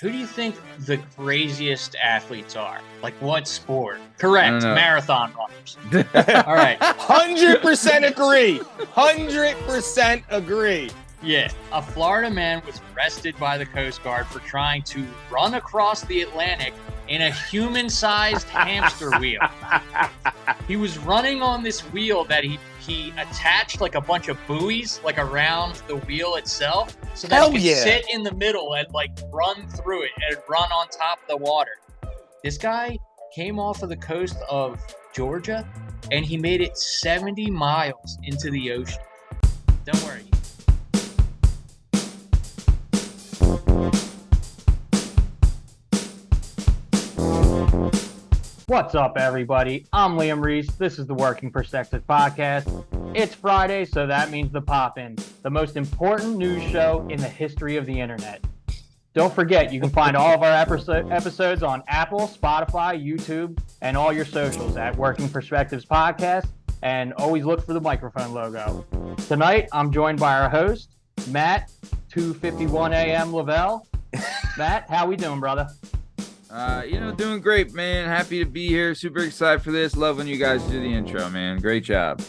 Who do you think the craziest athletes are? Like what sport? Correct, marathon runners. All right. 100% agree. 100% agree. Yeah, a Florida man was arrested by the Coast Guard for trying to run across the Atlantic in a human-sized hamster wheel. He was running on this wheel that he attached like a bunch of buoys like around the wheel itself so that he could sit in the middle and like run through it and run on top of the water. This guy came off of the coast of Georgia and he made it 70 miles into the ocean. Don't worry. What's up, everybody? I'm Liam Reese. This is the Working Perspective Podcast. It's Friday, so that means the Pop-In, the most important news show in the history of the internet. Don't forget, you can find all of our episodes on Apple, Spotify, YouTube, and all your socials at Working Perspectives Podcast, and always look for the microphone logo. Tonight, I'm joined by our host, Matt, 2:51 a.m. Lavelle. Matt, how we doing, brother? Doing great, man. Happy to be here. Super excited for this. Love when you guys do the intro, man. Great job.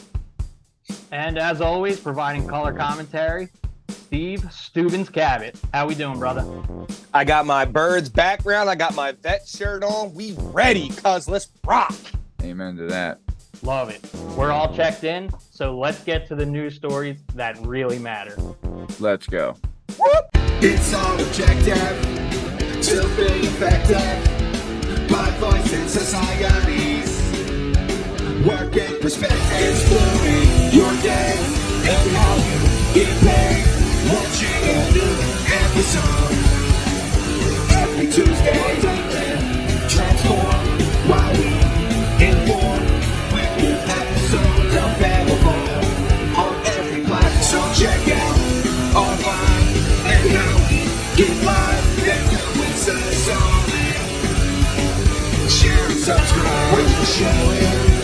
And as always, providing color commentary, Steve Stubens Cabot. How we doing, brother? I got my birds background. I got my vet shirt on. We ready, cuz. Let's rock. Amen to that. Love it. We're all checked in, so let's get to the news stories that really matter. Let's go. Whoop. It's all objective to be effective. My voice in societies. Working perspective, exploring your day and how you get paid. Launching a new episode every Tuesday. Transform while we inform. With new episodes available on every platform. So check out online and how we get live. Then come with us on. Share and subscribe. We're just sharing.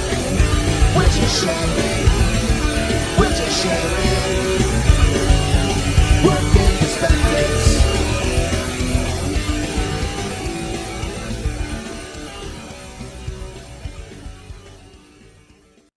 We're just sharing. We're just sharing. Working perspectives.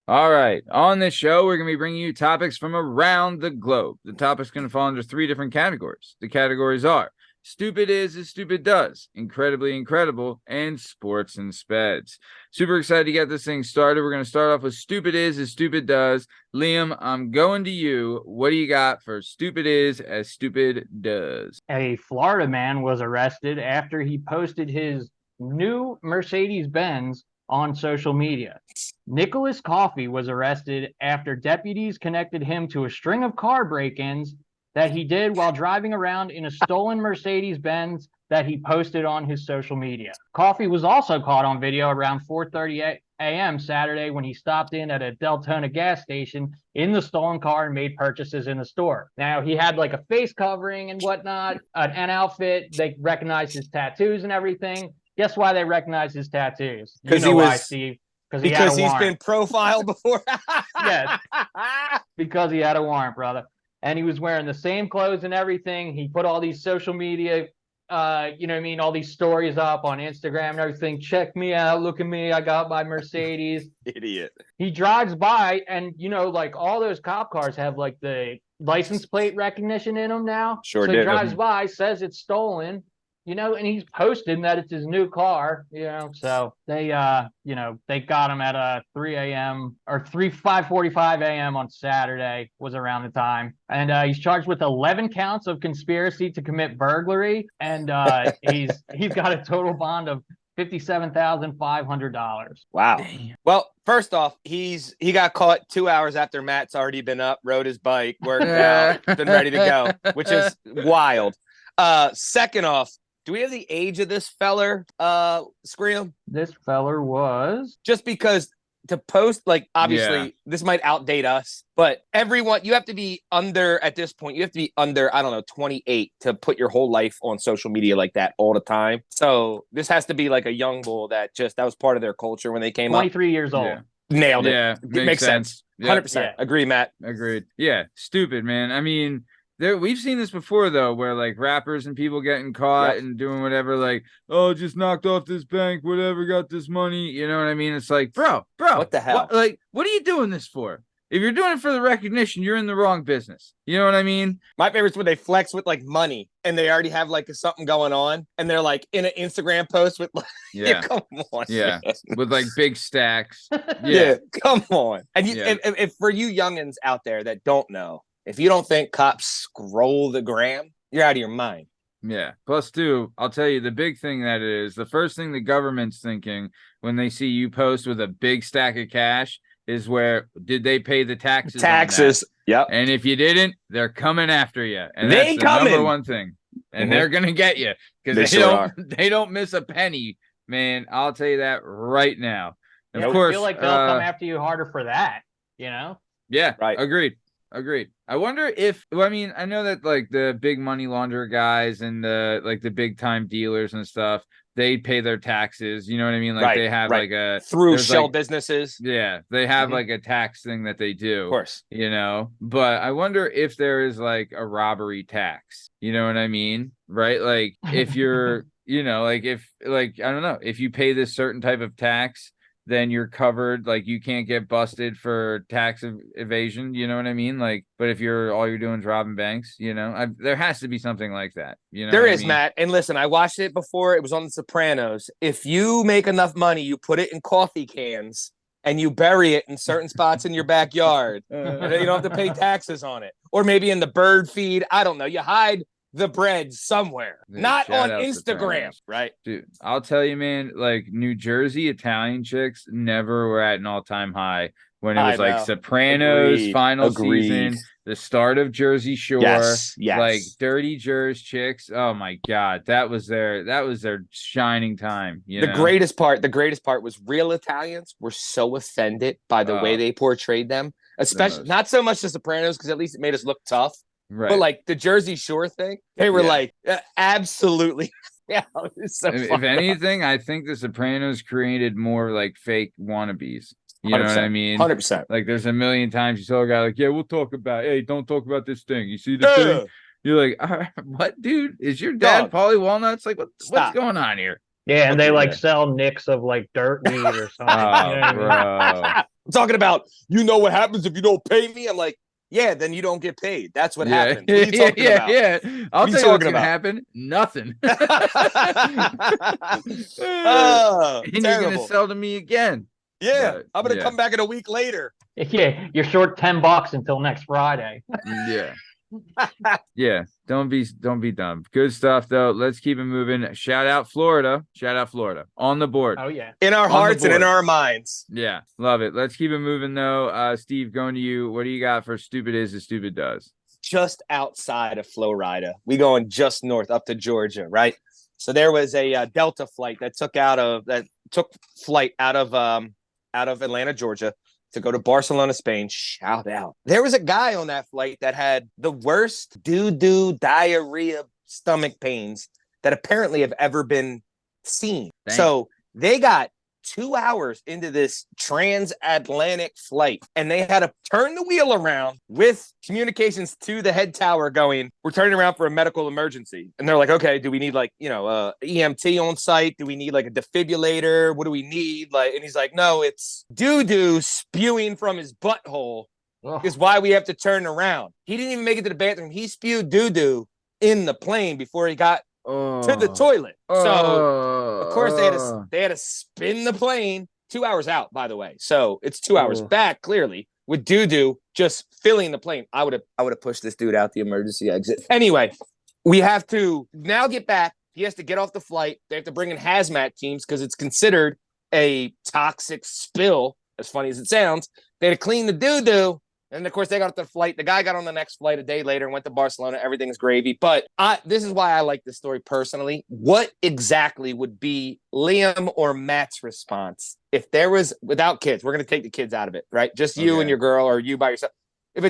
All right. On this show, we're going to be bringing you topics from around the globe. The topics going to fall under 3 different categories. The categories are Stupid Is as Stupid Does, Incredibly Incredible, and Sports and Speds. Super excited to get this thing started. We're going to start off with Stupid Is as Stupid Does. Liam, I'm going to you. What do you got for Stupid Is as Stupid Does? A Florida man was arrested after he posted his new Mercedes-Benz on social media. Nicholas Coffey was arrested after deputies connected him to a string of car break-ins that he did while driving around in a stolen Mercedes-Benz that he posted on his social media. Coffey was also caught on video around 4:30 a.m. Saturday when he stopped in at a Delta gas station in the stolen car and made purchases in the store. Now, he had like a face covering and whatnot, an outfit. They recognized his tattoos and everything. Guess why they recognized his tattoos? Because he was, Steve. Because he's been profiled before. Yes, because he had a warrant, brother. And he was wearing the same clothes and everything. He put all these social media, all these stories up on Instagram and everything. Check me out. Look at me. I got my Mercedes. Idiot. He drives by and, like all those cop cars have like the license plate recognition in them now. Sure so did. He drives by, says it's stolen, and he's posting that it's his new car, so they got him at 3 a.m. or 5:45 a.m. on Saturday was around the time. And he's charged with 11 counts of conspiracy to commit burglary. And he's got a total bond of $57,500. Wow. Damn. Well, first off, he got caught 2 hours after Matt's already been up, rode his bike, worked out, been ready to go, which is wild. Second off, do we have the age of this feller, Scream? This feller was... Just because to post, obviously, this might outdate us, but everyone, you have to be under, at this point, 28 to put your whole life on social media like that all the time. So this has to be like a young bull that was part of their culture when they came 23 years old. Yeah. Nailed it. Yeah, makes sense. 100%. Yep. Agree, Matt. Agreed. Yeah, stupid, man. I mean... we've seen this before though, where like rappers and people getting caught and doing whatever, like, oh, just knocked off this bank, whatever, got this money. You know what I mean? It's like, bro, what the hell? What are you doing this for? If you're doing it for the recognition, you're in the wrong business. You know what I mean? My favorite's when they flex with like money and they already have like something going on and they're like in an Instagram post with like, come on. Yeah. With like big stacks. Yeah. Come on. And if for you youngins out there that don't know, if you don't think cops scroll the gram, you're out of your mind. Yeah. Plus, too, I'll tell you the big thing that is the first thing the government's thinking when they see you post with a big stack of cash is did they pay the taxes? Taxes. Yep. And if you didn't, they're coming after you. And they that's the number one thing. And they're gonna get you because they don't miss a penny, man. I'll tell you that right now. And of course, I feel like they'll come after you harder for that. You know? Yeah. Right. Agreed. I wonder if I know that like the big money launderer guys and the big time dealers and stuff, they pay their taxes. You know what I mean? Like they have like a through shell businesses. Yeah, they have like a tax thing that they do. Of course. You know, but I wonder if there is like a robbery tax. You know what I mean? Right? Like if you're, like if I don't know, if you pay this certain type of tax, then you're covered. Like you can't get busted for tax evasion. You know what I mean? Like, but if all you're doing is robbing banks, there has to be something like that. There is, Matt. And listen, I watched it before. It was on The Sopranos. If you make enough money, you put it in coffee cans and you bury it in certain spots in your backyard. And you don't have to pay taxes on it. Or maybe in the bird feed. I don't know. You hide the bread somewhere, not on Instagram, right? Dude, I'll tell you, man, like New Jersey Italian chicks never were at an all-time high when it was like Sopranos final season, the start of Jersey Shore, like Dirty Jersey chicks. Oh my God, that was their shining time. The greatest part was real Italians were so offended by the way they portrayed them, especially not so much the Sopranos because at least it made us look tough. Right. But like the Jersey Shore thing, they were like, absolutely. Yeah. It's so if anything, I think the Sopranos created more like fake wannabes. You know what I mean? 100%. Like there's a million times you saw a guy like, yeah, we'll talk about, hey, don't talk about this thing. You see the thing? You're like, all right, what, dude? Is your dad Paulie Walnuts? Like, what's going on here? Yeah, and they like sell nicks of like dirt weed or something. Bro. I'm talking about, what happens if you don't pay me? I'm like, yeah, then you don't get paid. That's what happens. What are you talking about? Yeah. I'll tell you what's going to happen. Nothing. And you're going to sell to me again. Yeah, but, I'm going to come back in a week later. Yeah, you're short $10 until next Friday. Yeah. Yeah, don't be dumb. Good stuff though. Let's keep it moving. Shout out Florida on the board. Oh yeah, in our hearts and in our minds. Yeah, love it. Let's keep it moving though. Steve, going to you. What do you got for stupid is as stupid does? Just outside of Florida, we going just north up to Georgia, right? So there was a Delta flight that took flight out of Atlanta, Georgia, to go to Barcelona, Spain. Shout out. There was a guy on that flight that had the worst diarrhea stomach pains that apparently have ever been seen. Dang. So they got 2 hours into this transatlantic flight and they had to turn the wheel around with communications to the head tower going, we're turning around for a medical emergency. And they're like, okay, do we need EMT on site? Do we need like a defibrillator? What do we need? And he's like, no, it's doo-doo spewing from his butthole is why we have to turn around. He didn't even make it to the bathroom. He spewed doo-doo in the plane before he got to the toilet. So of course they had to spin the plane 2 hours out, by the way. So it's 2 hours back, clearly, with doo-doo just filling the plane. I would have pushed this dude out the emergency exit. Anyway, we have to now get back. He has to get off the flight. They have to bring in hazmat teams because it's considered a toxic spill, as funny as it sounds. They had to clean the doo-doo. And of course, they got off the flight. The guy got on the next flight a day later and went to Barcelona. Everything's gravy. But this is why I like this story personally. What exactly would be Liam or Matt's response if there was, without kids, we're going to take the kids out of it, right? Just you and your girl, or you by yourself. If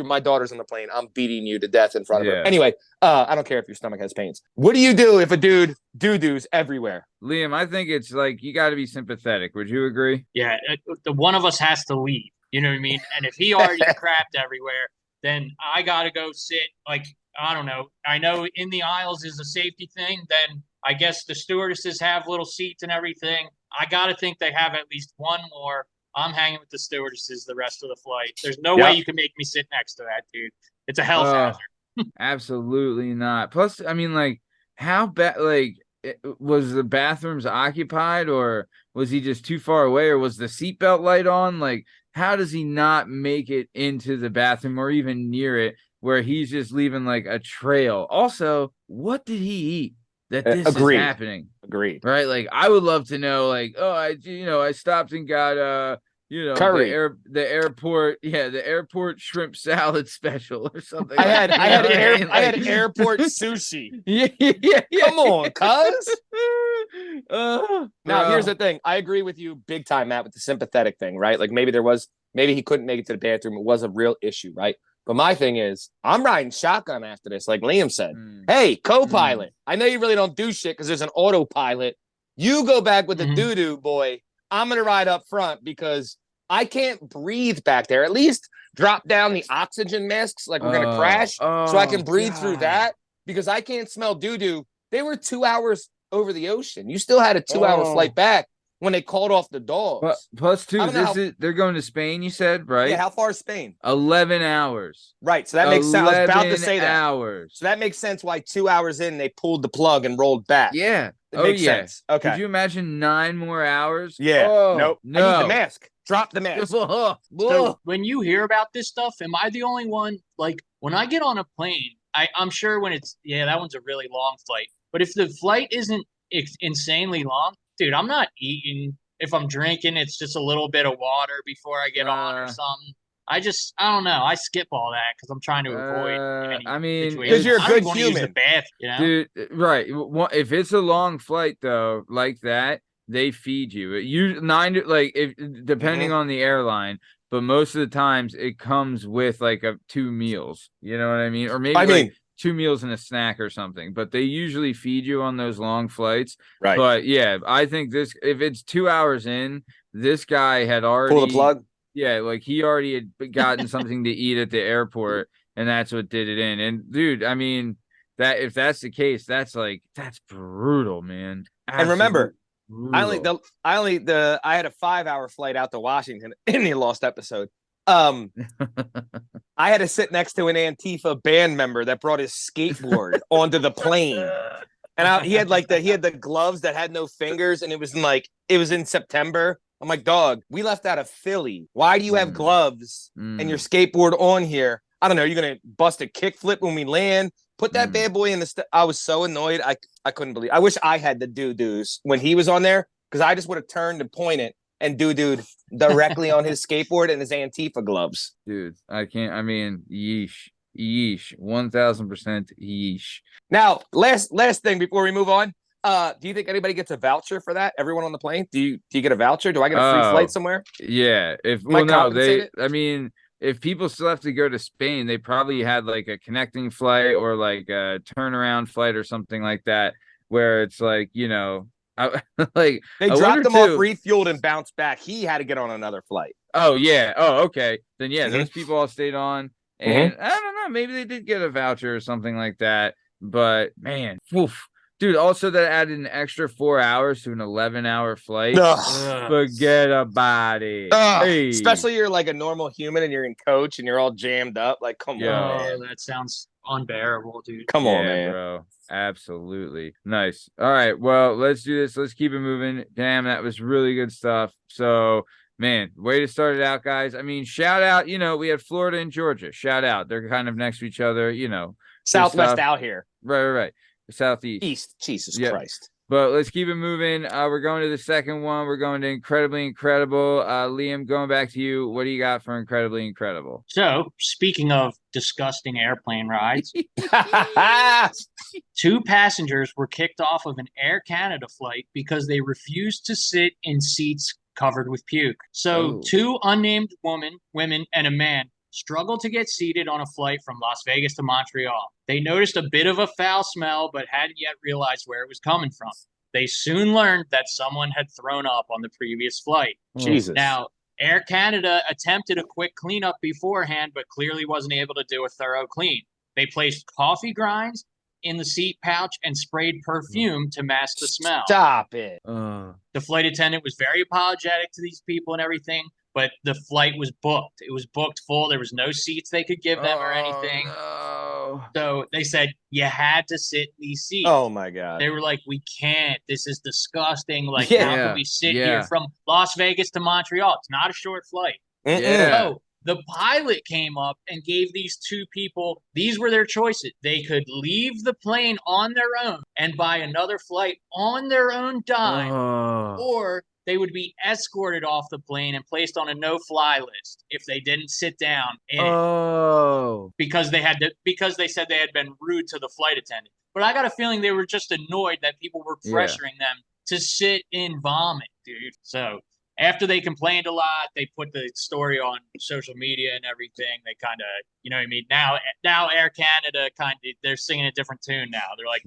my daughter's on the plane, I'm beating you to death in front of her. Anyway, I don't care if your stomach has pains. What do you do if a dude doo-doos everywhere? Liam, I think it's like, you got to be sympathetic. Would you agree? Yeah. The one of us has to leave. You know what I mean? And if he already crapped everywhere, then I got to go sit, like, I don't know. I know in the aisles is a safety thing. Then I guess the stewardesses have little seats and everything. I got to think they have at least one more. I'm hanging with the stewardesses the rest of the flight. There's no way you can make me sit next to that, dude. It's a health hazard. Absolutely not. Plus, I mean, like, how bad, like, was the bathrooms occupied, or was he just too far away, or was the seatbelt light on? Like, how does he not make it into the bathroom or even near it, where he's just leaving like a trail? Also, what did he eat that this is happening? Agreed. Right? Like, I would love to know, like, oh, I stopped and got curry. the airport shrimp salad special or something. I had airport sushi. Yeah. Come on, cuz. Now, Bro. here's the thing. I agree with you big time, Matt, with the sympathetic thing, right? Like maybe he couldn't make it to the bathroom. It was a real issue, right? But my thing is, I'm riding shotgun after this, like Liam said. Hey, co-pilot, I know you really don't do shit because there's an autopilot. You go back with the doo-doo, boy. I'm going to ride up front because I can't breathe back there. At least drop down the oxygen masks like we're going to crash so I can breathe through that, because I can't smell doo-doo. They were 2 hours over the ocean. You still had a 2-hour flight back when they called off the dogs. Plus two, they're going to Spain, you said, right? Yeah, how far is Spain? 11 hours. Right, so that makes sense. I was about to say that. Hours. So that makes sense why 2 hours in, they pulled the plug and rolled back. Yeah. It makes sense. Okay. Could you imagine 9 more hours? Yeah. Nope. No. I need the mask. Drop the mask. So when you hear about this stuff, am I the only one? Like, when I get on a plane, I'm sure when that one's a really long flight. But if the flight isn't insanely long, dude, I'm not eating. If I'm drinking, it's just a little bit of water before I get on or something. I don't know. I skip all that because I'm trying to avoid any because you're a good human. Use the bath, Dude, right. If it's a long flight, though, like that, they feed you. Depending on the airline, but most of the times it comes with like 2 meals. You know what I mean? Or maybe 2 meals and a snack or something. But they usually feed you on those long flights. Right. But yeah, I think if it's 2 hours in, this guy had already pull the plug. Yeah, like he already had gotten something to eat at the airport, and that's what did it in. And dude, I mean, that if that's the case, that's brutal, man. Absolutely. And remember, brutal. I had a 5-hour flight out to Washington in the lost episode. I had to sit next to an Antifa band member that brought his skateboard onto the plane. And he had the gloves that had no fingers, and it was in September. I'm like, dog, we left out of Philly. Why do you have gloves and your skateboard on here? I don't know. You're going to bust a kickflip when we land. Put that bad boy in the I was so annoyed. I couldn't believe. I wish I had the doo-doos when he was on there, because I just would have turned and pointed and doo-dooed directly on his skateboard and his Antifa gloves. Dude, I can't. I mean, yeesh. 1000% yeesh. Now, last thing before we move on. Do you think anybody gets a voucher for that? Everyone on the plane? Do you get a voucher? Do I get a free flight somewhere? Yeah. If people still have to go to Spain, they probably had like a connecting flight or like a turnaround flight or something like that, where it's like, they dropped him off refueled and bounced back. He had to get on another flight. Oh yeah. Oh, okay. Then yeah, those people all stayed on. And I don't know, maybe they did get a voucher or something like that. But man, oof. Dude, also that added an extra 4 hours to an 11-hour flight. Forget about it. Hey. Especially you're like a normal human and you're in coach and you're all jammed up. Like, come on, man. That sounds unbearable, dude. Come on, man. Bro. Absolutely. Nice. All right. Well, let's do this. Let's keep it moving. Damn, that was really good stuff. So, man, way to start it out, guys. I mean, shout out. We had Florida and Georgia. Shout out. They're kind of next to each other, Southwest out here. Right. Southeast. East. Jesus Christ. But let's keep it moving. We're going to the second one. We're going to Incredibly Incredible. Liam, going back to you. What do you got for Incredibly Incredible? So, speaking of disgusting airplane rides, 2 passengers were kicked off of an Air Canada flight because they refused to sit in seats covered with puke. So, 2 unnamed women and a man struggled to get seated on a flight from Las Vegas to Montreal. They noticed a bit of a foul smell, but hadn't yet realized where it was coming from. They soon learned that someone had thrown up on the previous flight. Jesus. Now, Air Canada attempted a quick cleanup beforehand, but clearly wasn't able to do a thorough clean. They placed coffee grinds in the seat pouch and sprayed perfume to mask the smell. Stop it. The flight attendant was very apologetic to these people and everything, but the flight was booked. It was booked full. There was no seats they could give them or anything. No. So they said, you had to sit in these seats. Oh, my God. They were like, we can't. This is disgusting. Like, Yeah. how can we sit here from Las Vegas to Montreal? It's not a short flight. Yeah. So the pilot came up and gave these two people, these were their choices. They could leave the plane on their own and buy another flight on their own dime, or they would be escorted off the plane and placed on a no-fly list if they didn't sit down in it, because they said they had been rude to the flight attendant. But I got a feeling they were just annoyed that people were pressuring them to sit in vomit, dude. So after they complained a lot, they put the story on social media and everything. They kind of, you know what I mean? Now Air Canada they're singing a different tune now. They're like,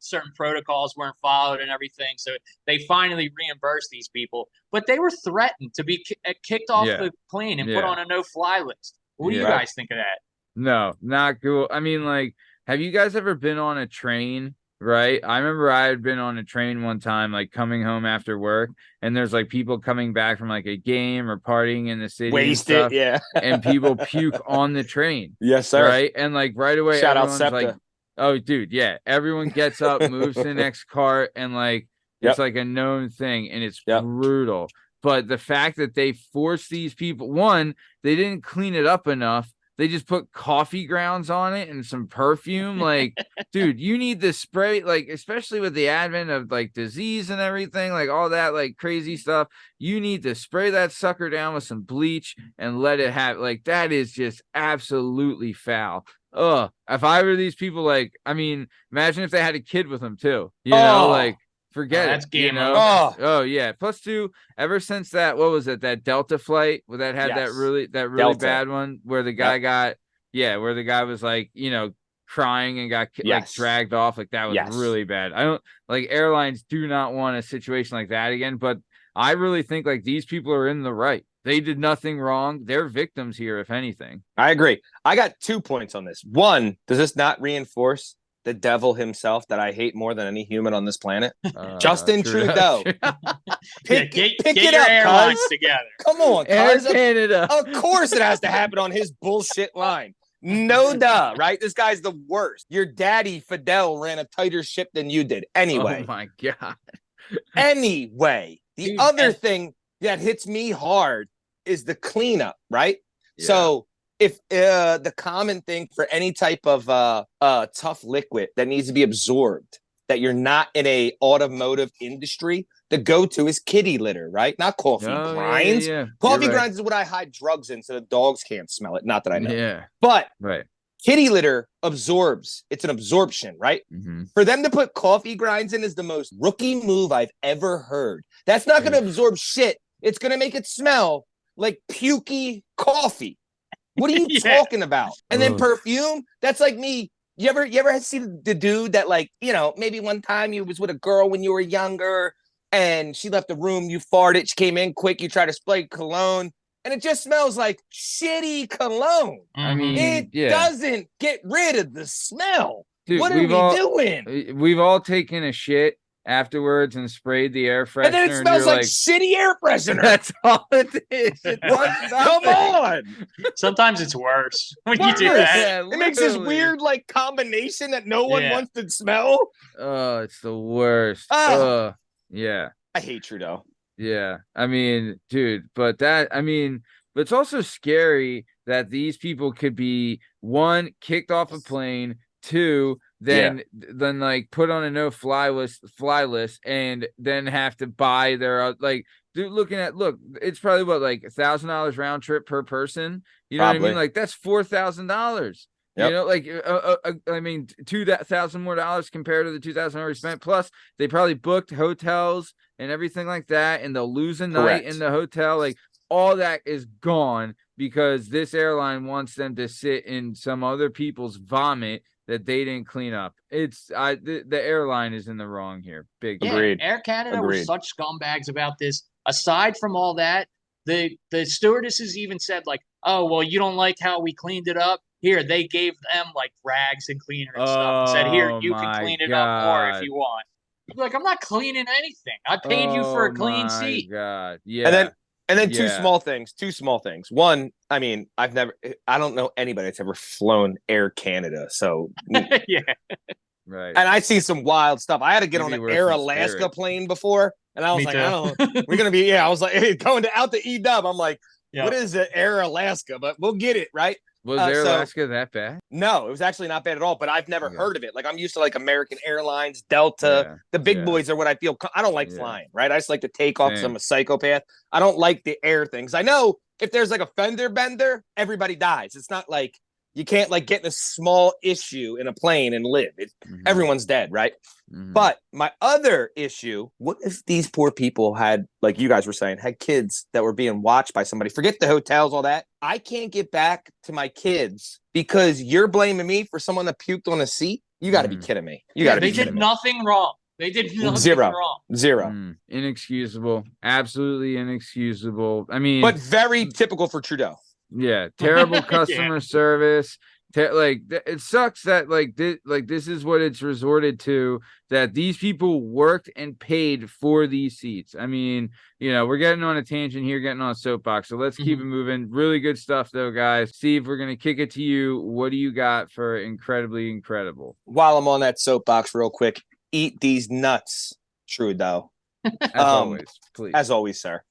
certain protocols weren't followed and everything. So they finally reimbursed these people. But they were threatened to be kicked off the plane and put on a no-fly list. What do you guys think of that? No, not cool. I mean, like, have you guys ever been on a train? Right. I remember I had been on a train one time, like coming home after work, and there's like people coming back from like a game or partying in the city. Wasted, and people puke on the train. Yes, sir. Right. And like right away, Shout out everyone's SEPTA. like, oh, dude, yeah. Everyone gets up, moves to the next cart, and like it's like a known thing, and it's brutal. But the fact that they forced these people, one, they didn't clean it up enough. They just put coffee grounds on it and some perfume. Like, dude, you need the spray, like, especially with the advent of like disease and everything, like all that, like crazy stuff. You need to spray that sucker down with some bleach and let it have, like, that is just absolutely foul. If I were these people, like, I mean, imagine if they had a kid with them too, you know, like, forget that's it. game over. over. Yeah. Plus two, ever since that, what was it? That Delta flight where that had that really Delta. bad one where the guy where the guy was like, you know, crying and got like dragged off. Like that was really bad. I don't like airlines do not want a situation like that again, but I really think like these people are in the right. They did nothing wrong. They're victims here, if anything. I agree. I got 2 points on this. One, does this not reinforce the devil himself that I hate more than any human on this planet? Justin Trudeau. Pick it your up, airlines cuz. together. Come on, Air cuz. Canada. Of course it has to happen on his bullshit line. No duh, right? This guy's the worst. Your daddy, Fidel, ran a tighter ship than you did. Anyway. Oh, my God. Anyway, the other thing that hits me hard is the cleanup, right? Yeah. So if the common thing for any type of tough liquid that needs to be absorbed, that you're not in a automotive industry, the go-to is kitty litter, right? Not coffee grinds. Coffee grinds is what I hide drugs in so the dogs can't smell it. Not that I know. Yeah. But kitty litter absorbs. It's an absorption, right? Mm-hmm. For them to put coffee grinds in is the most rookie move I've ever heard. That's not going to absorb shit. It's going to make it smell like pukey coffee. What are you talking about? And then perfume, that's like me. You ever see the dude that, like, you know, maybe one time you was with a girl when you were younger and she left the room, you farted, she came in quick, you try to spray cologne, and it just smells like shitty cologne. I mean, it doesn't get rid of the smell. Dude, what are we doing? We've all taken a shit afterwards and sprayed the air freshener. And then it smells like shitty air freshener. That's all it is. Come on. Sometimes it's worse when you do that. Yeah, it makes this weird like combination that no one wants to smell. Oh, it's the worst. Yeah. I hate Trudeau. Yeah. I mean, dude, but it's also scary that these people could be, one, kicked off a plane, two, then like put on a no-fly list, and then have to buy their like, dude, look, it's probably what, like $1,000 round trip per person. You know what I mean? Like that's $4,000. You know, like I mean, $2,000 more dollars compared to the $2,000 already spent. Plus, they probably booked hotels and everything like that, and they'll lose a night in the hotel. Like all that is gone because this airline wants them to sit in some other people's vomit that they didn't clean up. The airline is in the wrong here. Big Agreed. Air Canada were such scumbags about this. Aside from all that, The stewardesses even said like, "Oh, well, you don't like how we cleaned it up? Here, they gave them like rags and cleaner and stuff and said, here, Oh you can my clean it up more if God. you want." You're like, I'm not cleaning anything. I paid you for Oh a clean my seat. God. And Yeah. then Yeah. two small things. One, I mean, I don't know anybody that's ever flown Air Canada. So, Yeah. Right. and I see some wild stuff. I had to get Maybe on an worse Air than Alaska Spirit. plane before. And I was Me like, too. I don't know. We're going to be, I was like, hey, going out to E-Dub. I'm like, Yeah. what is it? Air Alaska? But we'll get it, right? Was Air Alaska that bad? No, it was actually not bad at all, but I've never Okay. heard of it. Like I'm used to like American Airlines, Delta, the big boys are what I feel. I don't like flying, right? I just like to take off because I'm a psychopath. I don't like the air things. I know if there's like a fender bender, everybody dies. It's not like you can't like get in a small issue in a plane and live. Everyone's dead, right? But my other issue, what if these poor people had, like you guys were saying, had kids that were being watched by somebody? Forget the hotels, all that. I can't get back to my kids because you're blaming me for someone that puked on a seat. You got to be kidding me. You got to be They kidding did me. nothing wrong. They did nothing wrong. Zero. Inexcusable. Absolutely inexcusable. I mean, but very typical for Trudeau. Yeah, terrible customer service. It sucks that this is what it's resorted to, that these people worked and paid for these seats. I mean, we're getting on a tangent here, getting on a soapbox. So let's keep it moving. Really good stuff though, guys. Steve, we're gonna kick it to you. What do you got for incredibly incredible? While I'm on that soapbox, real quick, eat these nuts, Trudeau. As always, please. As always, sir.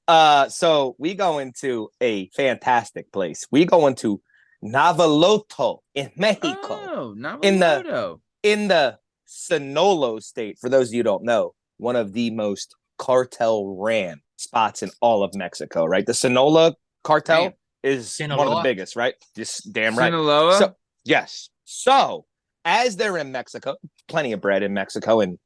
So we go into a fantastic place. We go into Navaloto in Mexico. Oh, Navaloto. In the Sinaloa state. For those of you who don't know, one of the most cartel ran spots in all of Mexico, right? The Sinaloa cartel is one of the biggest, right? Just damn right. Sinaloa? So, yes. So as they're in Mexico, plenty of bread in Mexico and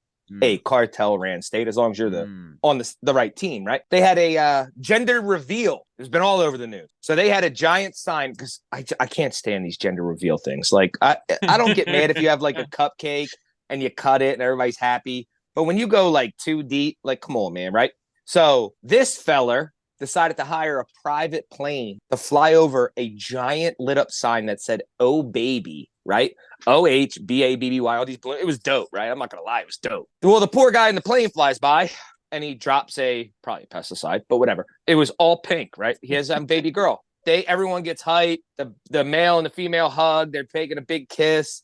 a cartel ran state, as long as you're on the right team, right? They had a gender reveal. It's been all over the news. So they had a giant sign, because I can't stand these gender reveal things. Like I don't get mad if you have like a cupcake and you cut it and everybody's happy. But when you go like too deep, like come on, man, right? So this feller decided to hire a private plane to fly over a giant lit up sign that said, "Oh baby," right? OHBABBY, all these balloons. It was dope, right? I'm not gonna lie, it was dope. Well, the poor guy in the plane flies by and he drops probably a pesticide, but whatever. It was all pink, right? He has a baby girl. Everyone gets hyped. The male and the female hug. They're taking a big kiss.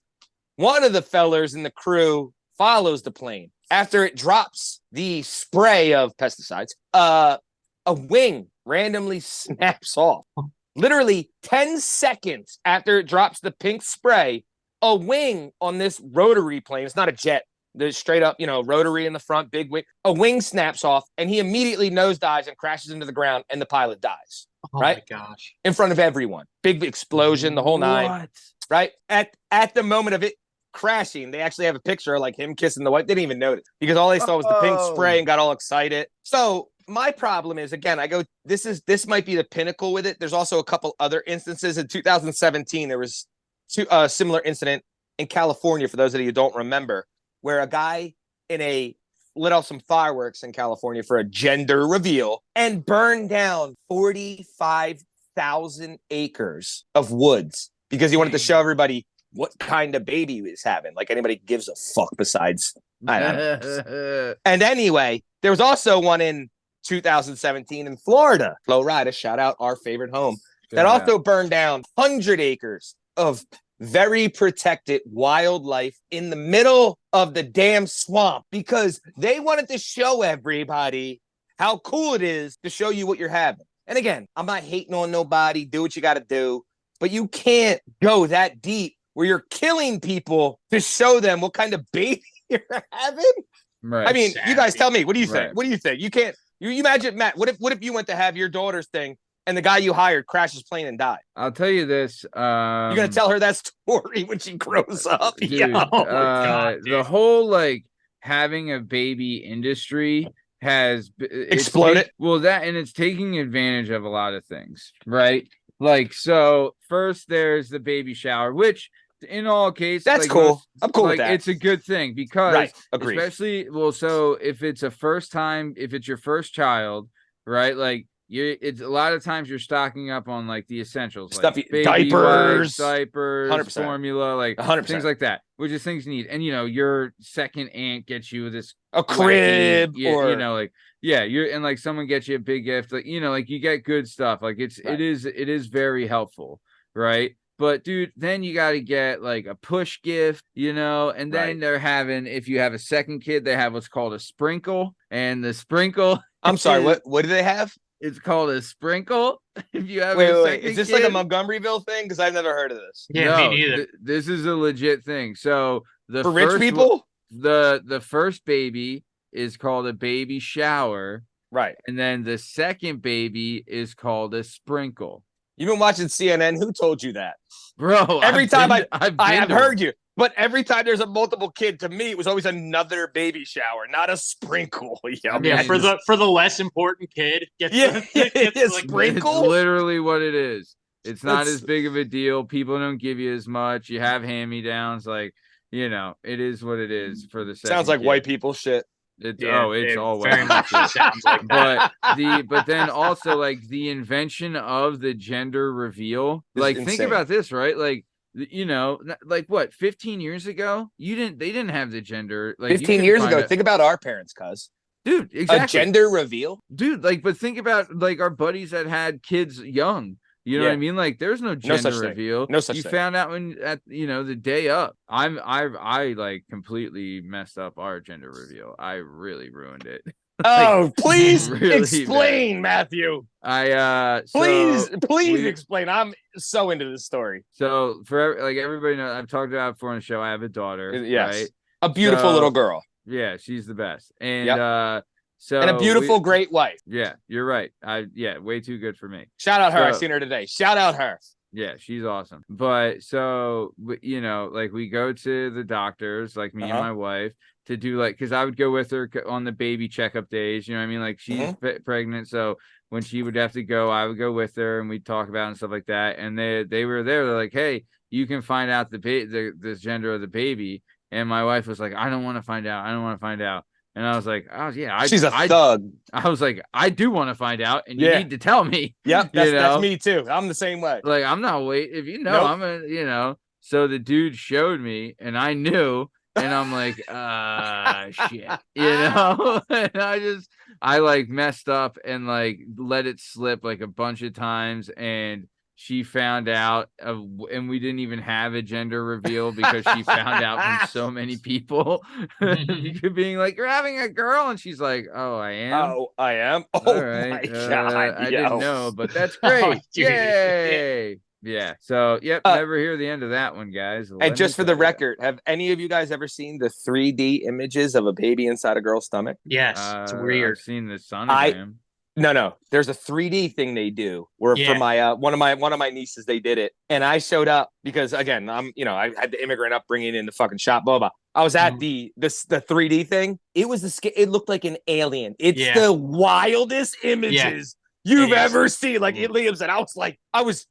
One of the fellers in the crew follows the plane. After it drops the spray of pesticides, a wing randomly snaps off. Literally 10 seconds after it drops the pink spray, a wing on this rotary plane, it's not a jet, there's straight up, rotary in the front, big wing, a wing snaps off and he immediately nosedives and crashes into the ground and the pilot dies. Oh right? my gosh. In front of everyone. Big explosion, the whole nine. Right? At the moment of it crashing, they actually have a picture of like him kissing the wife. They didn't even notice because all they saw was the pink spray and got all excited. So my problem is, again, this might be the pinnacle with it. There's also a couple other instances. In 2017, there was a similar incident in California, for those of you who don't remember, where a guy lit off some fireworks in California for a gender reveal and burned down 45,000 acres of woods because he wanted to show everybody what kind of baby he was having. Like anybody gives a fuck besides, I don't know. And anyway, there was also one in 2017 in Florida, shout out our favorite home, that also burned down 100 acres of very protected wildlife in the middle of the damn swamp because they wanted to show everybody how cool it is to show you what you're having. And again, I'm not hating on nobody. Do what you got to do, but you can't go that deep where you're killing people to show them what kind of baby you're having. Right. I mean, you guys tell me, what do you think? What do you think? You can't. You imagine, Matt, what if you went to have your daughter's thing and the guy you hired crashes plane and died? I'll tell you this. You're going to tell her that story when she grows up. Dude, yeah. Oh my God, the whole having a baby industry has exploded. It's taking advantage of a lot of things, right? So first there's the baby shower, which in all cases, that's cool. I'm cool with that. It's a good thing because, right. Agreed. Especially, so if it's your first child, right? it's a lot of times you're stocking up on like the essentials, Stuff, like baby diapers, wipes, diapers, 100%. formula, like 100%. things like that, which is things you need. And your second aunt gets you this a crib, wacky, or like and like someone gets you a big gift, like like you get good stuff. Like it is very helpful, right? But dude, then you got to get like a push gift, and then they're having, if you have a second kid, they have what's called a sprinkle, and the sprinkle. I'm sorry, what do they have? It's called a sprinkle. If you have wait, is this like a Montgomeryville thing? Because I've never heard of this. Yeah, no, me neither. This is a legit thing. So For rich people, the first baby is called a baby shower, right? And then the second baby is called a sprinkle. You've been watching CNN. Who told you that, bro? Every time I've heard you. you. But every time there's a multiple kid, to me, it was always another baby shower, not a sprinkle. Yeah, for the less important kid, gets sprinkle. It's literally what it is. It's not as big of a deal. People don't give you as much. You have hand-me-downs, like it is what it is for the second sounds like kid. white people shit. It's all white very much sounds like that. But then also like the invention of the gender reveal. Like think about this, right? Like like what, 15 years ago, they didn't have the gender, like 15 years ago. Think about our parents, cuz. Dude, exactly. A gender reveal? Dude, like, but think about like our buddies that had kids young. You know what I mean? Like there's no gender reveal. No such thing. You found out the day up. I like completely messed up our gender reveal. I really ruined it. Oh, please really explain, Matthew. Please explain. I'm so into this story. So for like everybody knows, I've talked about it before on the show. I have a daughter. Yes, right? A beautiful little girl. Yeah, she's the best. And so and a beautiful, great wife. Yeah, you're right. Way too good for me. Shout out her. I seen her today. Shout out her. Yeah, she's awesome. But so like we go to the doctors, like me and my wife, to do like, because I would go with her on the baby checkup days. You know what I mean? Like she's pregnant, so when she would have to go, I would go with her, and we'd talk about it and stuff like that. And they were there. They're like, hey, you can find out the gender of the baby. And my wife was like, I don't want to find out. I don't want to find out. And I was like, oh yeah, she's a thug. I was like, I do want to find out, and you need to tell me. Yep, that's me too. I'm the same way. Like I'm not waiting. If I'm So the dude showed me, and I knew, and I'm like, shit, and I like messed up and like let it slip like a bunch of times, and she found out and we didn't even have a gender reveal because she found out from so many people being like, you're having a girl, and she's like, oh, I am. Oh, all right, my God, I didn't know, but that's great. Yay. Yeah. So, never hear the end of that one, guys. And just for the record, have any of you guys ever seen the 3D images of a baby inside a girl's stomach? Yes, it's weird. I've seen the sonogram. No. There's a 3D thing they do where for my one of my nieces, they did it, and I showed up because again, I had the immigrant upbringing in the fucking shop, blah blah. I was at the 3D thing. It was it looked like an alien. It's the wildest images you've ever seen. Like Liam said,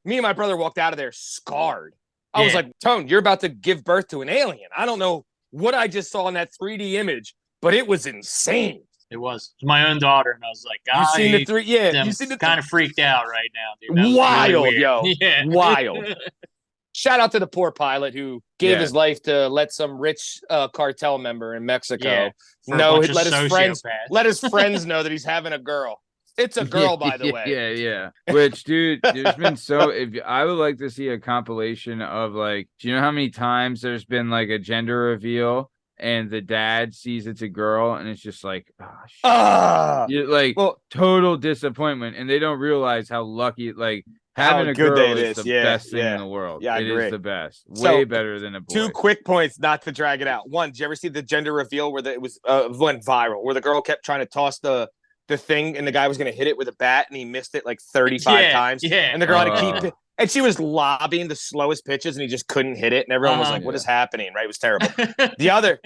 me and my brother walked out of there scarred. I was like, Tone, you're about to give birth to an alien. I don't know what I just saw in that 3D image, but it was insane. It was my own daughter, and I was like, you seen the three? Yeah, you seen the kind of freaked out right now, dude. Wild, really yo, yeah. Wild. Shout out to the poor pilot who gave his life to let some rich cartel member in Mexico let his friends know that he's having a girl. It's a girl, by the way. Yeah. Which, dude, there's been I would like to see a compilation of like, do you know how many times there's been like a gender reveal and the dad sees it's a girl and it's just like, total disappointment, and they don't realize how lucky, like having a girl is the best thing in the world. Yeah, it is the best. Way better than a boy. 2 quick points, not to drag it out. One, did you ever see the gender reveal where it went viral, where the girl kept trying to toss the thing and the guy was going to hit it with a bat and he missed it like 35 times? Yeah. And the girl had to keep it. And she was lobbing the slowest pitches and he just couldn't hit it. And everyone was like, what is happening? Right? It was terrible. It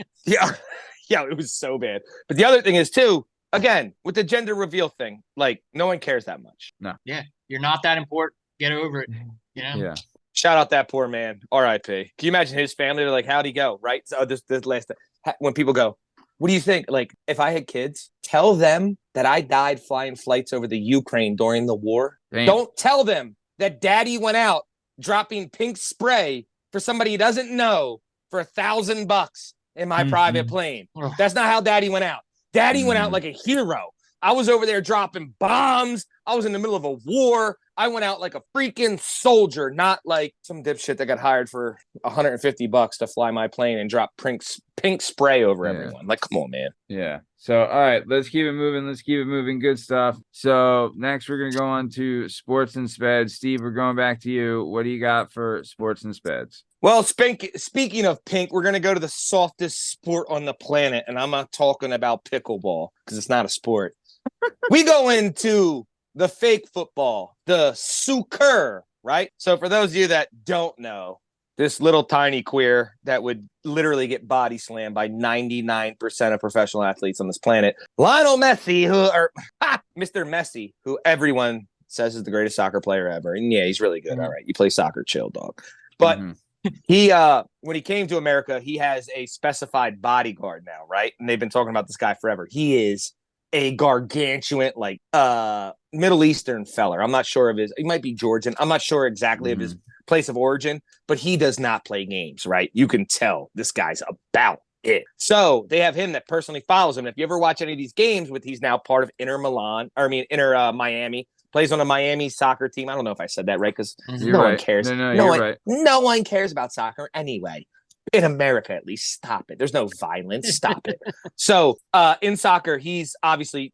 was so bad. But the other thing is too, again, with the gender reveal thing, like no one cares that much. No. Yeah. You're not that important. Get over it. Yeah. Shout out that poor man. R.I.P. Can you imagine his family? They're like, how'd he go? Right? So this last when people go, what do you think? Like, if I had kids, Tell them that I died flying flights over the Ukraine during the war. Damn. Don't tell them that daddy went out dropping pink spray for somebody he doesn't know for $1,000 in my private plane. That's not how daddy went out. Daddy went out like a hero. I was over there dropping bombs. I was in the middle of a war. I went out like a freaking soldier, not like some dipshit that got hired for $150 to fly my plane and drop pink spray over everyone. Like, come on, man. Yeah. So, all right, let's keep it moving. Good stuff. So next we're going to go on to sports and speds. Steve, we're going back to you. What do you got for sports and speds? Well, speaking of pink, we're going to go to the softest sport on the planet. And I'm not talking about pickleball because it's not a sport. We go into the fake football, the soccer, right? So for those of you that don't know, this little tiny queer that would literally get body slammed by 99% of professional athletes on this planet, Lionel Messi, Mr. Messi, who everyone says is the greatest soccer player ever. And yeah, he's really good. All right, you play soccer, chill, dog. But he, when he came to America, he has a specified bodyguard now, right? And they've been talking about this guy forever. He is a gargantuan, like Middle Eastern feller. I'm not sure of he might be Georgian. I'm not sure exactly of his place of origin, but he does not play games, right? You can tell this guy's about it. So they have him that personally follows him. If you ever watch any of these games he's now part of Inter Miami, plays on a Miami soccer team. I don't know if I said that right, because no one cares. No one cares about soccer anyway. In America, at least, stop it. There's no violence. Stop it. So in soccer, he's obviously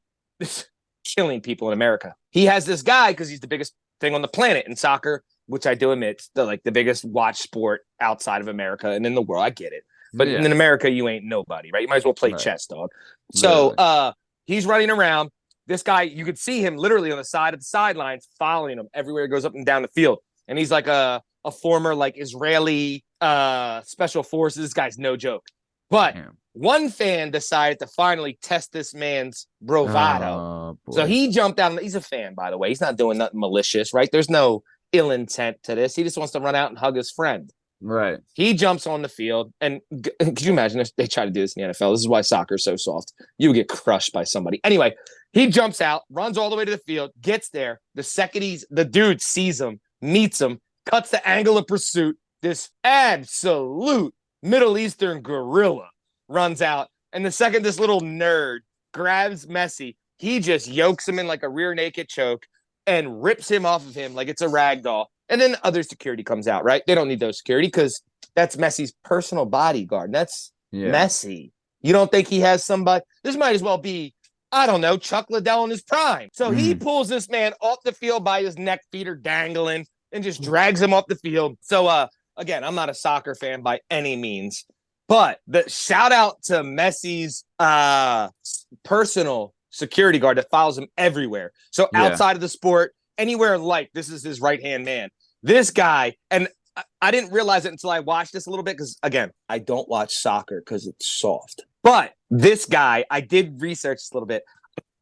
killing people in America. He has this guy because he's the biggest thing on the planet in soccer, which I do admit, the biggest watch sport outside of America and in the world. I get it. But in America, you ain't nobody, right? You might as well play chess, dog. So he's running around. This guy, you could see him literally on the side of the sidelines following him everywhere he goes up and down the field. And he's like a former like Israeli special forces. This guy's no joke. But one fan decided to finally test this man's bravado. So he jumped out. He's a fan, by the way. He's not doing nothing malicious, right? There's no ill intent to this. He just wants to run out and hug his friend. Right. He jumps on the field. And could you imagine if they try to do this in the NFL? This is why soccer is so soft. You would get crushed by somebody. Anyway, he jumps out, runs all the way to the field, gets there. The second the dude sees him, meets him, cuts the angle of pursuit. This absolute Middle Eastern gorilla runs out. And the second this little nerd grabs Messi, he just yokes him in like a rear naked choke and rips him off of him like it's a rag doll. And then other security comes out, right? They don't need those security because that's Messi's personal bodyguard. That's Messi. You don't think he has somebody? This might as well be, I don't know, Chuck Liddell in his prime. So he pulls this man off the field by his neck, feet are dangling, and just drags him off the field. So, again, I'm not a soccer fan by any means, but the shout out to Messi's personal security guard that follows him everywhere. So outside of the sport, anywhere in life, this is his right-hand man. This guy, and I didn't realize it until I watched this a little bit because, again, I don't watch soccer because it's soft. But this guy, I did research this a little bit.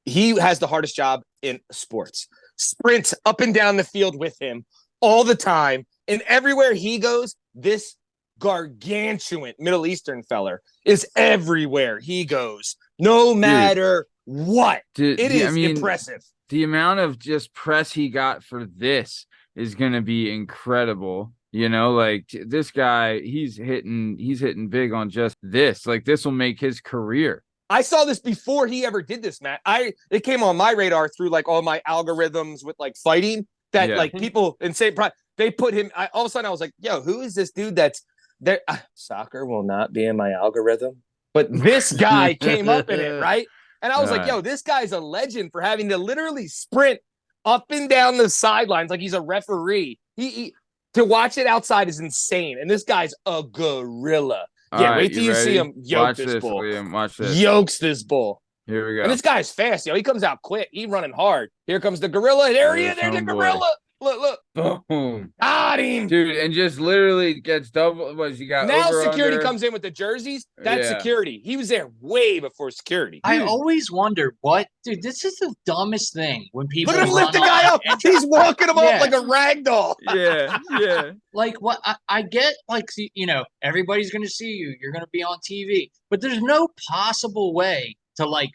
He has the hardest job in sports. Sprints up and down the field with him all the time. And everywhere he goes, this gargantuan Middle Eastern feller is everywhere he goes, no matter what. It is impressive. The amount of just press he got for this is going to be incredidible. You know, like this guy, he's hitting big on just this. Like this will make his career. I saw this before he ever did this, Matt. It came on my radar through like all my algorithms with like fighting that like people in St. Pride, they put him. All of a sudden I was like, yo, who is this dude that's there? Soccer will not be in my algorithm, but this guy came up in it, right? And I was like, yo, this guy's a legend for having to literally sprint up and down the sidelines like he's a referee. He to watch it outside is insane. And this guy's a gorilla. Wait till you see him yoke this bull. Liam, watch this. Yokes this bull. Here we go. And this guy's fast, yo. He comes out quick. He running hard. Here comes the gorilla. There he is. There's the gorilla. Look. Boom. Got him. Dude, and just literally gets double. What you got? Now over, security under. comes in with the jerseys. That's security. He was there way before security. I always wonder dude, this is the dumbest thing when people look at him lift the guy up. He's walking him up like a rag doll. Yeah. Like what I get, like, you know, everybody's going to see you. You're going to be on TV, but there's no possible way to like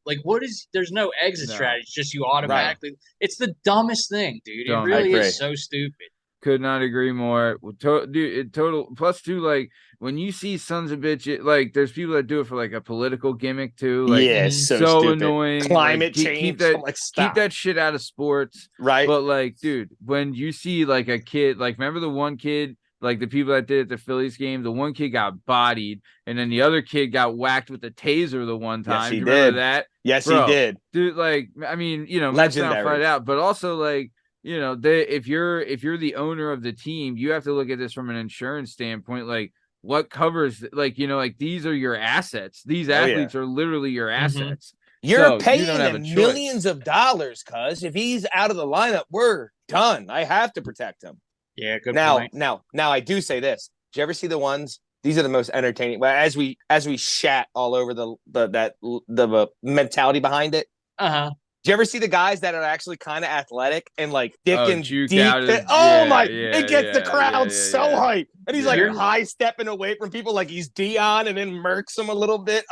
like what is? There's no exit No. strategy. It's just you automatically. It's the dumbest thing, dude. Dumb. It really I agree. is so stupid. Could not agree more. Dude, total plus two. Like when you see sons of bitches, like there's people that do it for like a political gimmick too. Like yeah, Mhm. so, so stupid. annoying. Climate Like, change. keep that I'm like, keep stop. that shit out of sports. Right. But like, dude, when you see like a kid, like remember the one kid, like the people that did at the Phillies game, the one kid got bodied, and then the other kid got whacked with a taser the one time. Yes, he Do you remember did. that? Yes, Bro, he did. Dude, like I mean, let's not Legendary. fight out, but also like. If you're the owner of the team, you have to look at this from an insurance standpoint. Like, what covers? Like, like these are your assets. These athletes are literally your assets. You're So, you paying don't have him a choice. millions of dollars, cuz if he's out of the lineup, we're done. I have to protect him. Yeah, good Now, point. now, I do say this. Did you ever see the ones? These are the most entertaining. Well, as we shat all over the mentality behind it. Uh-huh. Do you ever see the guys that are actually kind of athletic and like dicking juke deep? out his- Oh yeah, my! yeah, it gets the yeah, crowd yeah, so yeah. hype, and he's Yeah. like high stepping away from people like he's Dion, and then murks them a little bit.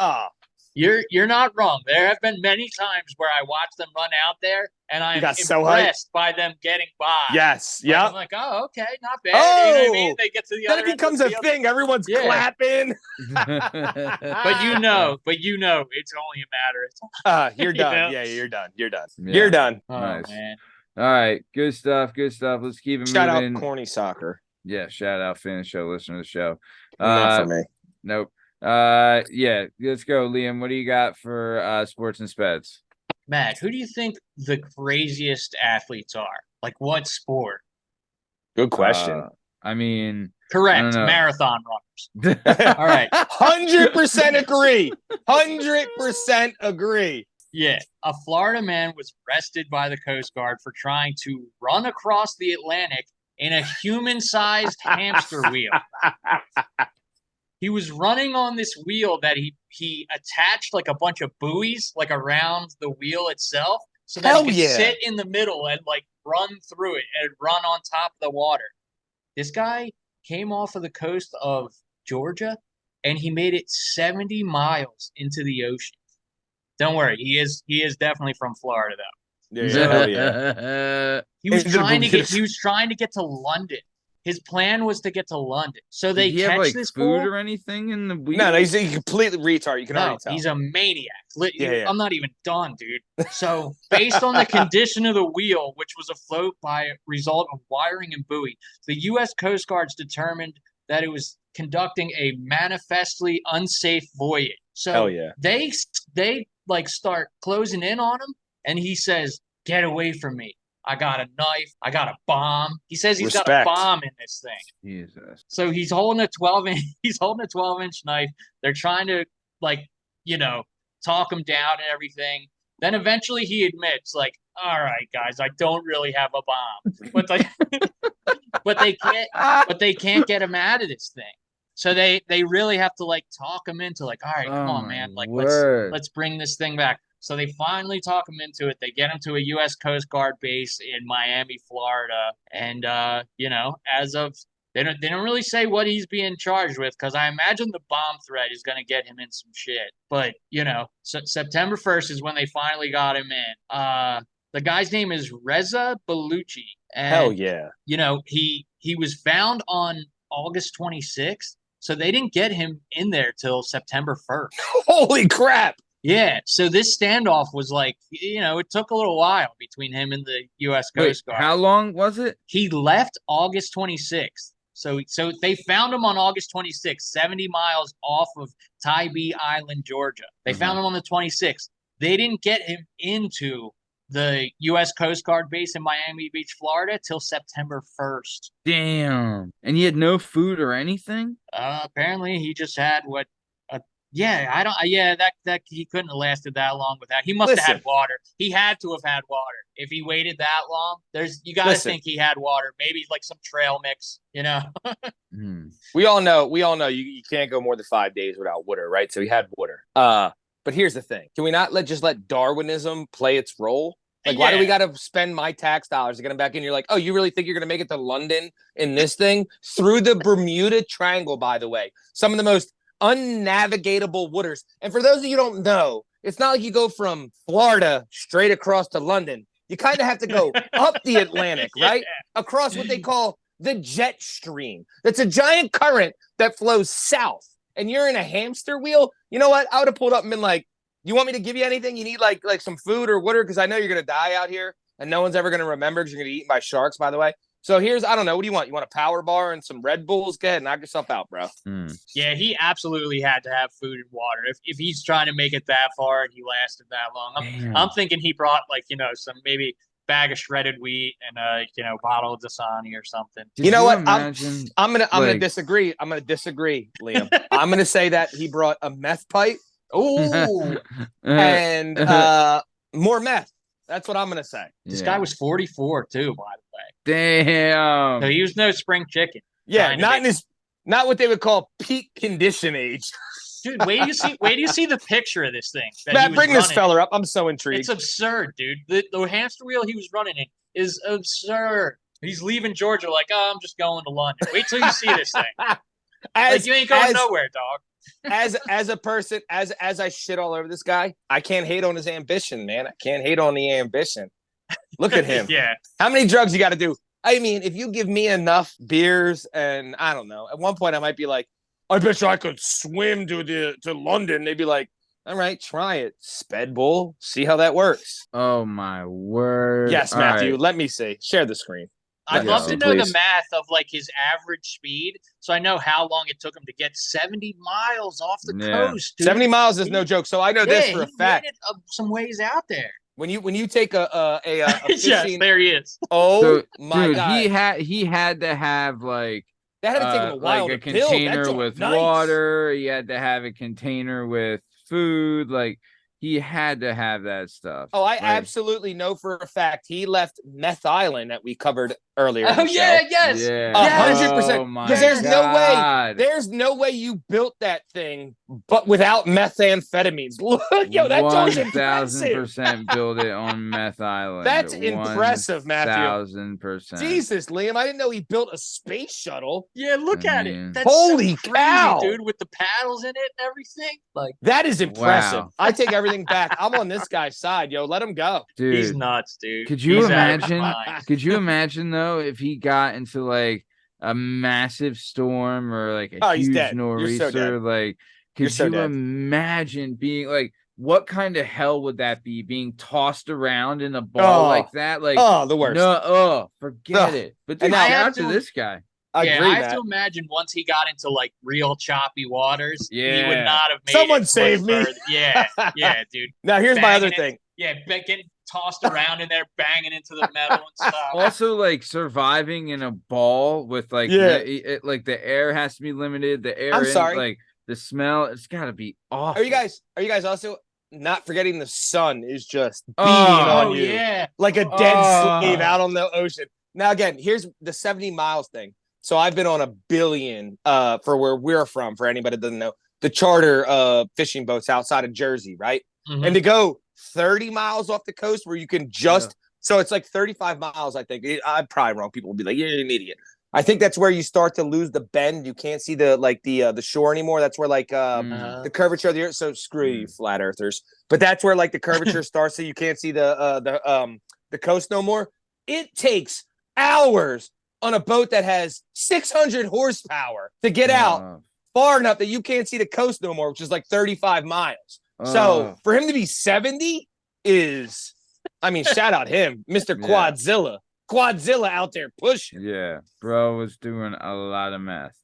You're not wrong. There have been many times where I watch them run out there, and I'm got so impressed by them getting by. yes, Like, yeah. I'm like, oh, okay, not bad. You know what I mean? Oh! They get to the Then other it end becomes of a the field. thing. Everyone's Yeah. clapping. But you know, it's only a matter of time. You're You done. know? Yeah, you're done. You're done. Yeah. You're done. Oh Nice. man. All right, good stuff. Let's keep it Shout moving. out corny soccer. Yeah, shout out fan show, listener to the show. Not for me. Nope. Yeah, let's go, Liam. What do you got for sports and speds? Matt, who do you think the craziest athletes are? Like what sport? Good question. I mean, Correct. know. Marathon runners. All right. 100% agree. 100% agree. Yeah. A Florida man was arrested by the Coast Guard for trying to run across the Atlantic in a human-sized hamster wheel. He was running on this wheel that he attached like a bunch of buoys like around the wheel itself so that he could sit in the middle and like run through it and run on top of the water. This guy came off of the coast of Georgia and he made it 70 miles into the ocean. Don't worry, he is definitely from Florida though. Yeah, hell yeah. He was Into the trying to Bermudas. get to London. His plan was to get to London. So they Did he have catch like this food fool. or anything in the wheel? No, he's a completely retard. You can No, already tell. he's a maniac. Yeah. I'm not even done, dude. So, based on the condition of the wheel, which was afloat by result of wiring and buoy, the U.S. Coast Guards determined that it was conducting a manifestly unsafe voyage. So Hell yeah. they like start closing in on him, and he says, "Get away from me! I got a knife. I got a bomb." He says he's got a Respect. bomb in this thing. Jesus. So he's holding a 12-inch knife. They're trying to talk him down and everything. Then eventually he admits, like, all right, guys, I don't really have a bomb. But they can't get him out of this thing. So they really have to like talk him into like, all right, come on, man. Like let's bring this thing back. So they finally talk him into it. They get him to a U.S. Coast Guard base in Miami, Florida. And, as of they don't really say what he's being charged with because I imagine the bomb threat is going to get him in some shit. But, September 1st is when they finally got him in. The guy's name is Reza Baluchi. And, Hell yeah. He was found on August 26th. So they didn't get him in there till September 1st. Holy crap. Yeah, so this standoff was like, it took a little while between him and the U.S. Coast Guard. How long was it? He left August 26th. So they found him on August 26th, 70 miles off of Tybee Island, Georgia. They found him on the 26th. They didn't get him into the U.S. Coast Guard base in Miami Beach, Florida, till September 1st. Damn. And he had no food or anything? Apparently, he just had that he couldn't have lasted that long with that. He must have had water. He had to have had water. If he waited that long, you got to think he had water. Maybe like some trail mix, We all know you can't go more than 5 days without water, right? So he had water. But here's the thing. Can we not let Darwinism play its role? Like, why do we got to spend my tax dollars to get him back in? You're like, oh, you really think you're going to make it to London in this thing? Through the Bermuda Triangle, by the way. Some of the most unnavigatable waters. And for those of you who don't know, it's not like you go from Florida straight across to London. You kind of have to go up the Atlantic, right? Across what they call the jet stream. That's a giant current that flows south. And you're in a hamster wheel. You know what? I would have pulled up and been like, you want me to give you anything? You need like some food or water? Because I know you're going to die out here. And no one's ever going to remember because you're going to get eaten by sharks, by the way. So here's, I don't know. What do you want? You want a power bar and some Red Bulls? Go ahead, knock yourself out, bro. Yeah, he absolutely had to have food and water. If he's trying to make it that far and he lasted that long, I'm thinking he brought like, some maybe bag of shredded wheat and a bottle of Dasani or something. You know what? I'm gonna disagree. I'm gonna disagree, Liam. I'm gonna say that he brought a meth pipe. Oh, and more meth. That's what I'm gonna say. This guy was 44 too, by the way. Damn. So he was no spring chicken. Yeah, not what they would call peak condition age. Dude, wait do you see the picture of this thing? Matt, bring this fella up. I'm so intrigued. It's absurd, dude. The hamster wheel he was running in is absurd. He's leaving Georgia like, oh, I'm just going to London. Wait till you see this thing. You ain't going nowhere, dog. As a person, as I shit all over this guy, I can't hate on his ambition, man. I can't hate on the ambition. Look at him. Yeah. How many drugs you got to do? I mean, if you give me enough beers and I don't know, at one point I might be like, I bet you I could swim to London. They'd be like, all right, try it. Sped bull. See how that works. Oh, my word. Yes, All Matthew. right. Let me see. Share the screen. I'd love to know please. the math of like his average speed, so I know how long it took him to get 70 miles off the coast. Dude. 70 miles is no joke. So I know this for a fact. Made it some ways out there. When you take a fishing, yes, there he is. Oh my god, he had to have like that had to take him a while like to a build. container with water. He had to have a container with food. Like he had to have that stuff. Oh, I absolutely know for a fact he left Meth Island that we covered earlier. Oh yeah, yes, 100%. Because there's no way you built that thing, but without methamphetamines. Look, yo, that sounds impressive. 1,000% build it on Meth Island. That's impressive, Matthew. 1,000%. Jesus, Liam, I didn't know he built a space shuttle. Yeah, look at it. That's holy cow, dude, with the paddles in it and everything. Like that is impressive. Wow. I take everything back. I'm on this guy's side, yo. Let him go. Dude, he's nuts, dude. Could you imagine? Could you imagine though if he got into like a massive storm or like a huge nor'easter? Like, could you imagine being like, what kind of hell would that be? Being tossed around in a ball like that? Like, the worst. No, forget it. But then shout out to this guy. I have to imagine once he got into like real choppy waters, he would not have made someone it save me. Yeah, dude. Now here's my other thing. Yeah, getting tossed around in there, banging into the metal and stuff. Also, like surviving in a ball with like like the air has to be limited. The air, like the smell, it's got to be awful. Are you guys also not forgetting the sun is just beating on you? Yeah, like a dead slave out on the ocean. Now again, here's the 70 miles thing. So I've been on a billion for where we're from. For anybody that doesn't know, the charter fishing boats outside of Jersey, right? Mm-hmm. And to go 30 miles off the coast where you can so it's like 35 miles, I think. I'm probably wrong. People will be like, "You're an idiot." I think that's where you start to lose the bend. You can't see the shore anymore. That's where like the curvature of the earth. So screw you, flat earthers. But that's where like the curvature starts, so you can't see the coast no more. It takes hours on a boat that has 600 horsepower to get out far enough that you can't see the coast no more, which is like 35 miles. So for him to be 70 is, I mean, shout out him, Mr. Quadzilla. Quadzilla out there pushing. Yeah, bro was doing a lot of meth.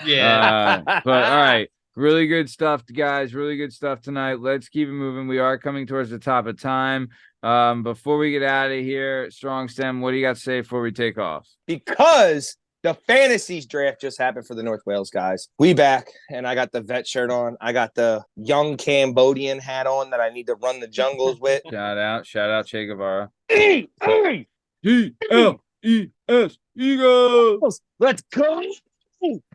Yeah. But all right. Really good stuff, guys. Really good stuff tonight. Let's keep it moving. We are coming towards the top of time. Before we get out of here, Strong Stem, what do you got to say before we take off? Because the fantasies draft just happened for the North Wales guys. We back, and I got the vet shirt on. I got the young Cambodian hat on that I need to run the jungles with. Shout out Che Guevara. E-L-E-S, Eagles. Let's go.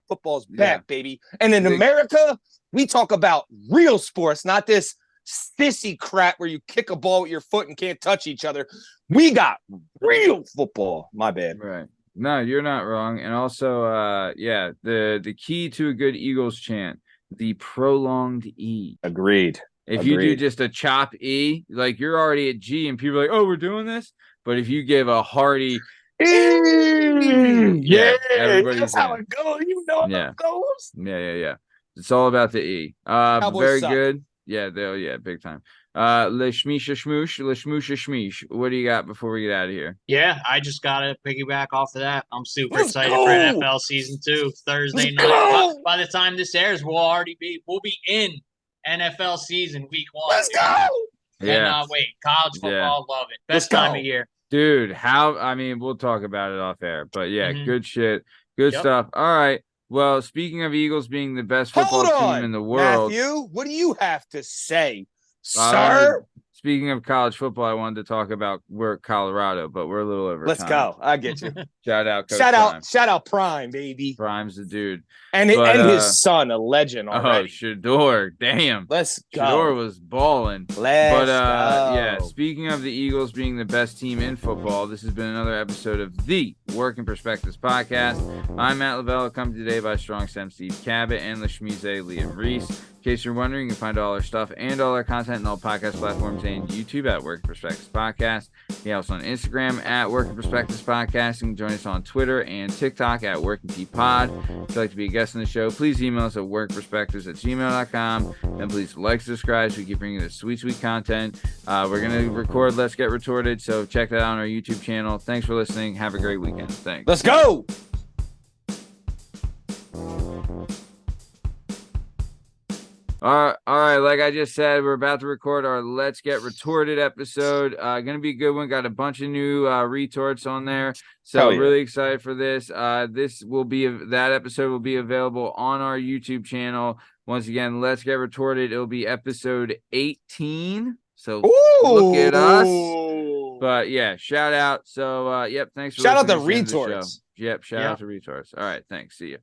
Football's back, baby. And in America, we talk about real sports, not this sissy crap where you kick a ball with your foot and can't touch each other. We got real football. My bad. Right. No, you're not wrong. And also, the key to a good Eagles chant, the prolonged E. Agreed. If you do Agreed. just a chop E, like you're already at G and people are like, oh, we're doing this. But if you give a hearty Yeah, everybody's that's how in. it goes. You know how Yeah. it goes. Yeah. It's all about the E. Cowboys Very suck. good. Yeah, big time. Le Shmisha Shmoosh. What do you got before we get out of here? Yeah, I just gotta piggyback off of that. I'm super Let's excited go! for NFL season 2 Thursday Let's night. go! By the time this airs, we'll be in NFL season week 1. Let's dude. go! Cannot wait. College football, love it. Best Let's time go. of year. Dude, we'll talk about it off air. But yeah, Mhm. good shit. Good Yep. stuff. All right. Well, speaking of Eagles being the best football Hold on, team in the world, Matthew, what do you have to say, sir? Speaking of college football, I wanted to talk about Colorado, but we're a little over Let's time. go. I get you. Shout out, Coach Shout out, Prime, baby, Prime's the dude. and his son, a legend already. Shador, damn. Let's go. Shador was balling. Let's go. Yeah, speaking of the Eagles being the best team in football, this has been another episode of the Working Perspectives podcast. I'm Matt Lavelle, accompanied today by Strong Stem Steve Cabot and Lashmize Liam Reese. In case you're wondering, you can find all our stuff and all our content on all podcast platforms and YouTube at Working Perspectives Podcast. You also on Instagram at Working Perspectives Podcast. You can join us on Twitter and TikTok at Working P Pod. If you'd like to be a guest on the show, please email us at workperspectives@gmail.com. And please like, subscribe, so we keep bringing you this sweet content. We're going to record Let's Get Retorted, so check that out on our YouTube channel. Thanks for listening. Have a great weekend. Thanks. Let's go. All right. Like I just said, we're about to record our Let's Get Retorted episode. Gonna be a good one. Got a bunch of new retorts on there, so really excited for this. That episode will be available on our YouTube channel. Once again, Let's Get Retorted. It'll be episode 18. So look at us. But yeah, shout out. So thanks for shout out listening to to the show. retorts. Yep, shout out to retorts. All right, thanks. See you.